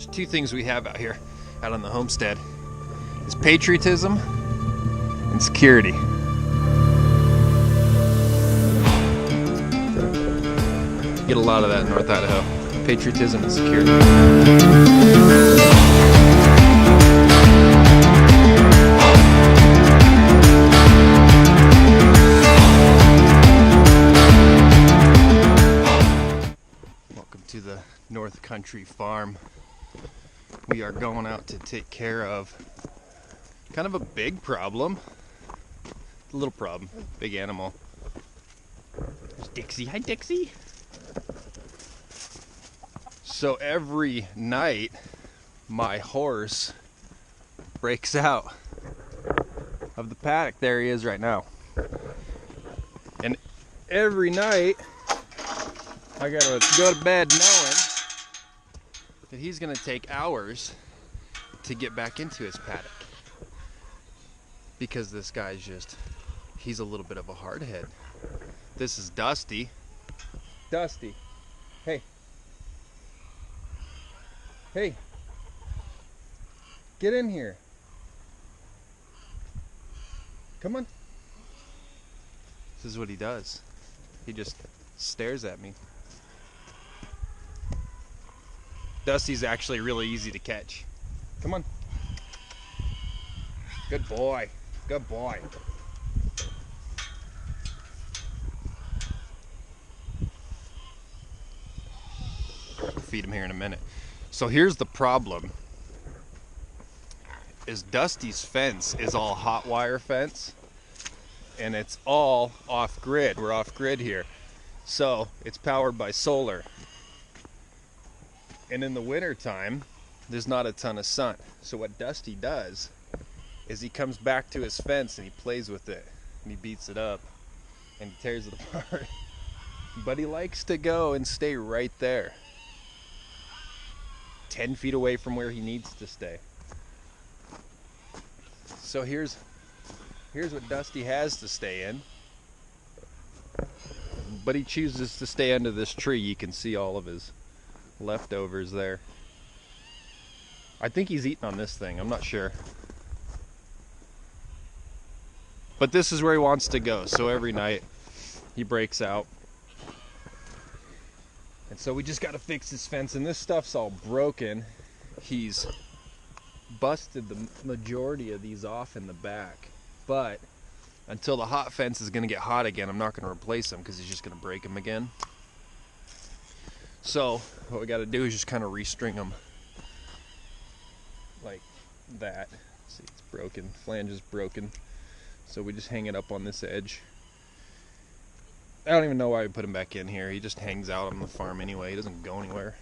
There's two things we have out here, out on the homestead. It's patriotism and security. Get a lot of that in North Idaho. Patriotism and security. Welcome to the North Country farm. We are going out to take care of kind of a big problem. A little problem, big animal. There's Dixie. Hi, Dixie. So every night, my horse breaks out of the paddock. There he is right now. And every night, I gotta go to bed knowing that he's gonna take hours to get back into his paddock. Because this guy's he's a little bit of a hardhead. This is Dusty. Dusty, hey. Hey, get in here. Come on. This is what he does. He just stares at me. Dusty's actually really easy to catch. Come on. Good boy. Good boy. I'll feed him here in a minute. So here's the problem. Is Dusty's fence is all hot wire fence. And it's all off grid. We're off grid here. So it's powered by solar. And in the winter time, there's not a ton of sun. So what Dusty does is he comes back to his fence and he plays with it. And he beats it up and he tears it apart. But he likes to go and stay right there. 10 feet away from where he needs to stay. So here's what Dusty has to stay in. But he chooses to stay under this tree. You can see all of his leftovers there. I think he's eating on this thing. I'm not sure. But this is where he wants to go. So every night he breaks out. And so we just got to fix his fence, and this stuff's all broken. He's busted the majority of these off in the back, but until the hot fence is going to get hot again, I'm not going to replace them because he's just going to break them again. So what we got to do is just kind of restring them like that. See, it's broken, flange is broken, so we just hang it up on this edge. I don't even know why we put him back in here. He just hangs out on the farm anyway. He doesn't go anywhere.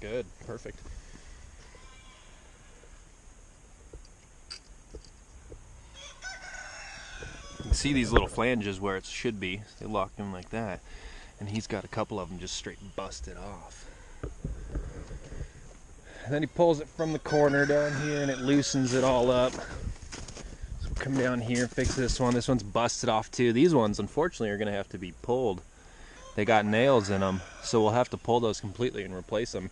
Good, perfect. You can see these little flanges where it should be. They lock him like that. And he's got a couple of them just straight busted off. And then he pulls it from the corner down here and it loosens it all up. Come down here, fix this one. This one's busted off too. These ones, unfortunately, are going to have to be pulled. They got nails in them, so we'll have to pull those completely and replace them.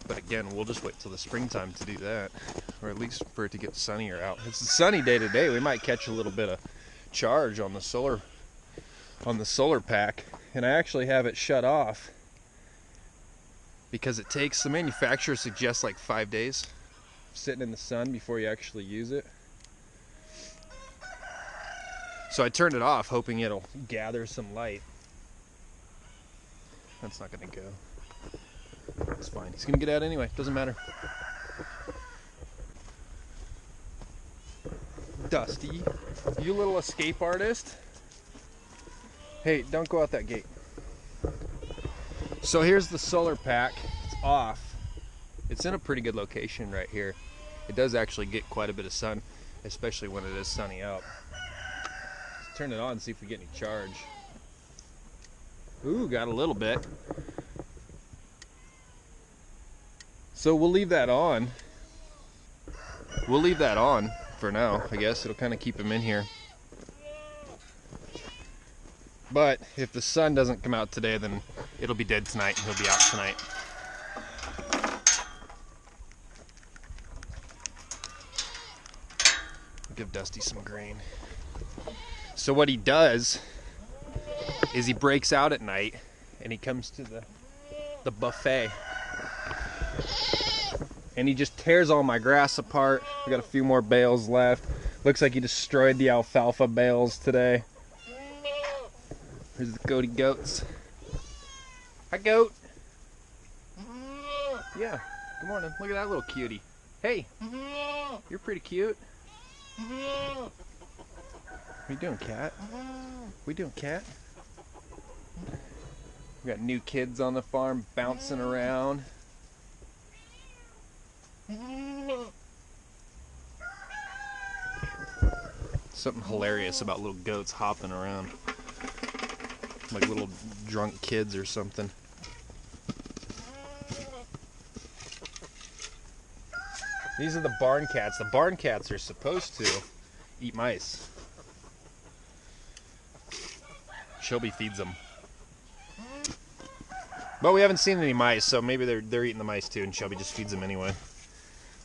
But again, we'll just wait till the springtime to do that, or at least for it to get sunnier out. It's a sunny day today. We might catch a little bit of charge on the solar pack, and I actually have it shut off because it takes, the manufacturer suggests like 5 days sitting in the sun before you actually use it. So I turned it off hoping it'll gather some light. That's not gonna go. It's fine. He's gonna get out anyway. Doesn't matter. Dusty, you little escape artist. Hey, don't go out that gate. So here's the solar pack. It's off. It's in a pretty good location right here. It does actually get quite a bit of sun, especially when it is sunny out. Let's turn it on and see if we get any charge. Ooh, got a little bit. So we'll leave that on. We'll leave that on for now, I guess. It'll kind of keep him in here. But if the sun doesn't come out today, then it'll be dead tonight and he'll be out tonight. I'll give Dusty some grain. So what he does is he breaks out at night and he comes to the buffet. And he just tears all my grass apart. We got a few more bales left. Looks like he destroyed the alfalfa bales today. Here's the goaty goats. Hi, goat. Yeah, good morning. Look at that little cutie. Hey, you're pretty cute. What are you doing, cat? What are you doing, cat? We got new kids on the farm bouncing around. Something hilarious about little goats hopping around. Like little drunk kids or something. These are the barn cats. The barn cats are supposed to eat mice. Shelby feeds them. But we haven't seen any mice, so maybe they're eating the mice too, and Shelby just feeds them anyway.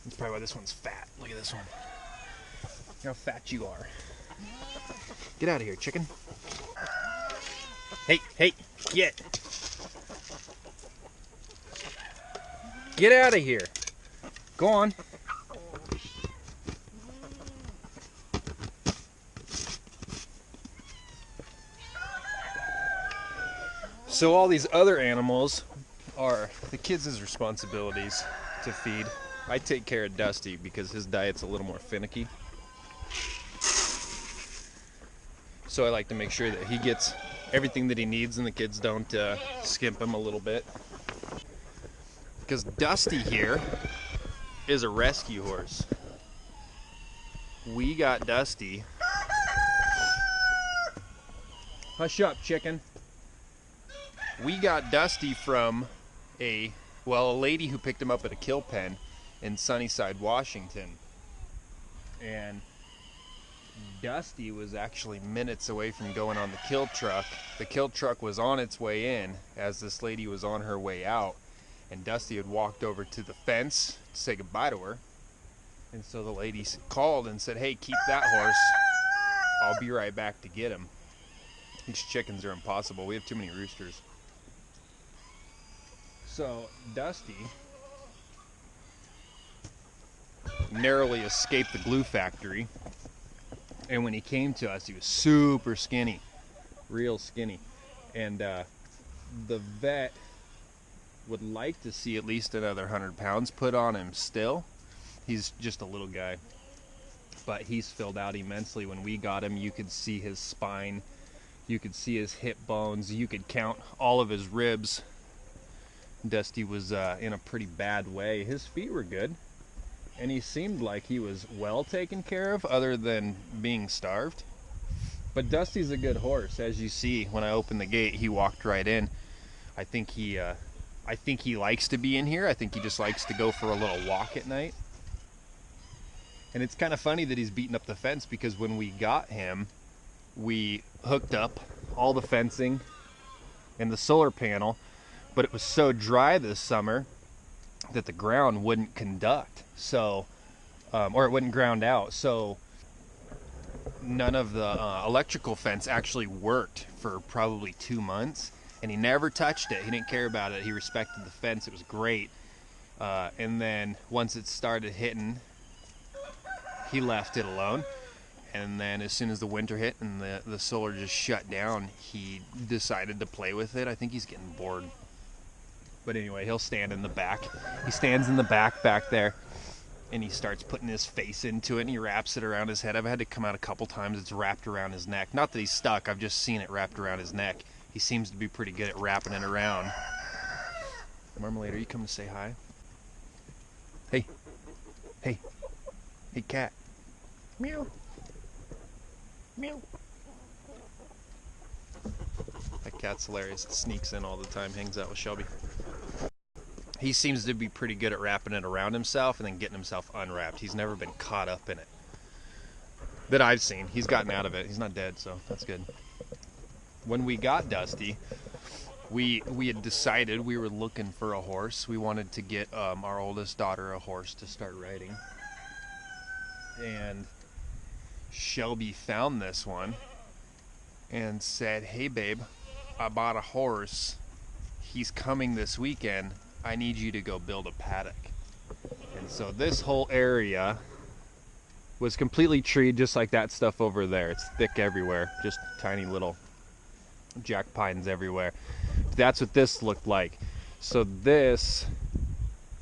That's probably why this one's fat. Look at this one. Look how fat you are. Get out of here, chicken. Hey, hey, get. Get out of here. Go on. So all these other animals are the kids' responsibilities to feed. I take care of Dusty because his diet's a little more finicky. So I like to make sure that he gets everything that he needs and the kids don't skimp him a little bit. Because Dusty here is a rescue horse. We got Dusty. Hush up, chicken. We got Dusty from a lady who picked him up at a kill pen in Sunnyside, Washington. And Dusty was actually minutes away from going on the kill truck. The kill truck was on its way in as this lady was on her way out. And Dusty had walked over to the fence to say goodbye to her. And so the lady called and said, hey, keep that horse. I'll be right back to get him. These chickens are impossible. We have too many roosters. So Dusty narrowly escaped the glue factory. And when he came to us, he was super skinny. Real skinny. And the vet would like to see at least another 100 pounds put on him still. He's just a little guy. But he's filled out immensely. When we got him, you could see his spine. You could see his hip bones. You could count all of his ribs. Dusty was in a pretty bad way. His feet were good. And he seemed like he was well taken care of other than being starved. But Dusty's a good horse. As you see, when I opened the gate, he walked right in. I think he likes to be in here. I think he just likes to go for a little walk at night. And it's kind of funny that he's beating up the fence because when we got him, we hooked up all the fencing and the solar panel, but it was so dry this summer that the ground wouldn't conduct. So, or it wouldn't ground out. So none of the electrical fence actually worked for probably 2 months. And he never touched it. He didn't care about it. He respected the fence. It was great. And then once it started hitting, he left it alone. And then as soon as the winter hit and the solar just shut down, he decided to play with it. I think he's getting bored. But anyway, he'll stand in the back. He stands in the back there. And he starts putting his face into it and he wraps it around his head. I've had to come out a couple times. It's wrapped around his neck. Not that he's stuck. I've just seen it wrapped around his neck. He seems to be pretty good at wrapping it around. Marmalade, are you coming to say hi? Hey. Hey. Hey, cat. Meow. Meow. That cat's hilarious. It sneaks in all the time, hangs out with Shelby. He seems to be pretty good at wrapping it around himself and then getting himself unwrapped. He's never been caught up in it. That I've seen. He's gotten out of it. He's not dead, so that's good. When we got Dusty, we had decided we were looking for a horse. We wanted to get our oldest daughter a horse to start riding, and Shelby found this one and said, "Hey babe, I bought a horse. He's coming this weekend. I need you to go build a paddock." And so this whole area was completely treed, just like that stuff over there. It's thick everywhere, just tiny little jack pines everywhere. That's what this looked like. So this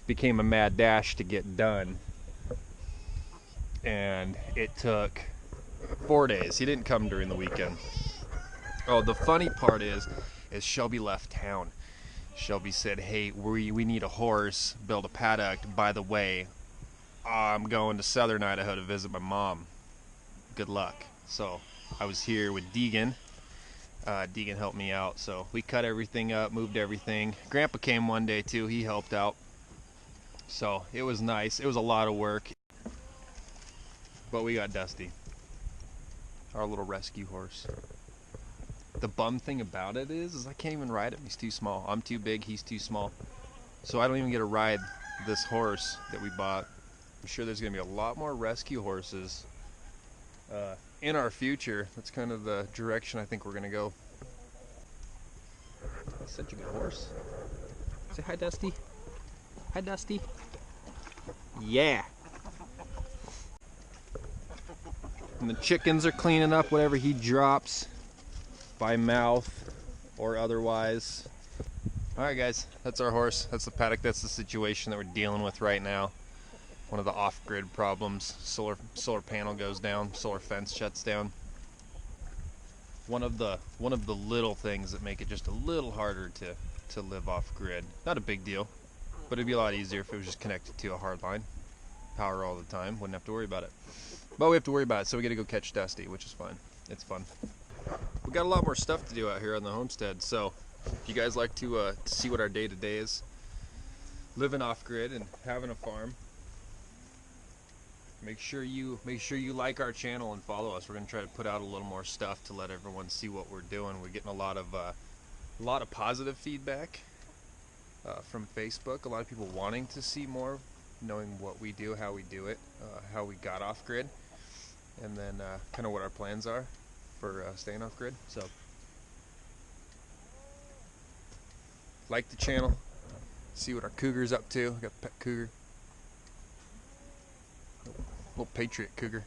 became a mad dash to get done, and it took 4 days. He didn't come during the weekend. Oh, the funny part is Shelby left town. Shelby said, "Hey, we need a horse, build a paddock. By the way, I'm going to southern Idaho to visit my mom. Good luck." So I was here with Deegan. Deegan helped me out, so we cut everything up, moved everything. Grandpa came one day too. He helped out. So it was nice. It was a lot of work, but we got Dusty, our little rescue horse. The bum thing about it is I can't even ride him. He's too small. I'm too big, he's too small. So I don't even get to ride this horse that we bought. I'm sure there's going to be a lot more rescue horses in our future. That's kind of the direction I think we're going to go. He's such a good horse. Say hi, Dusty. Hi, Dusty. Yeah. And the chickens are cleaning up whatever he drops by mouth or otherwise. Alright guys, that's our horse. That's the paddock. That's the situation that we're dealing with right now. One of the off-grid problems. Solar panel goes down, solar fence shuts down. One of the little things that make it just a little harder to live off-grid. Not a big deal, but it'd be a lot easier if it was just connected to a hard line. Power all the time, wouldn't have to worry about it. But we have to worry about it, so we gotta go catch Dusty, which is fun. It's fun. We got a lot more stuff to do out here on the homestead, so if you guys like to see what our day-to-day is, living off-grid and having a farm, make sure you like our channel and follow us. We're gonna try to put out a little more stuff to let everyone see what we're doing. We're getting a lot of positive feedback from Facebook. A lot of people wanting to see more, knowing what we do, how we do it, how we got off-grid, and then kind of what our plans are for staying off-grid. So like the channel, see what our cougar's up to. We got a pet cougar, little patriot cougar.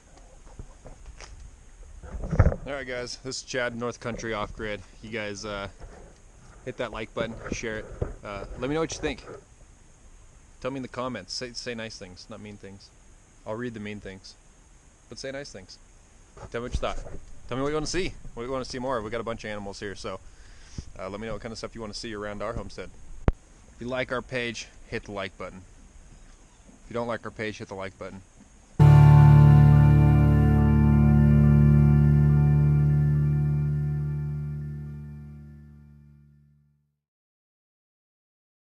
Alright guys, this is Chad, North Country Off-Grid. You guys hit that like button, share it. Let me know what you think. Tell me in the comments. Say nice things, not mean things. I'll read the mean things, but say nice things. Tell me what you thought. Tell me what you want to see. What you want to see more of. We got a bunch of animals here, so let me know what kind of stuff you want to see around our homestead. If you like our page, hit the like button. If you don't like our page, hit the like button.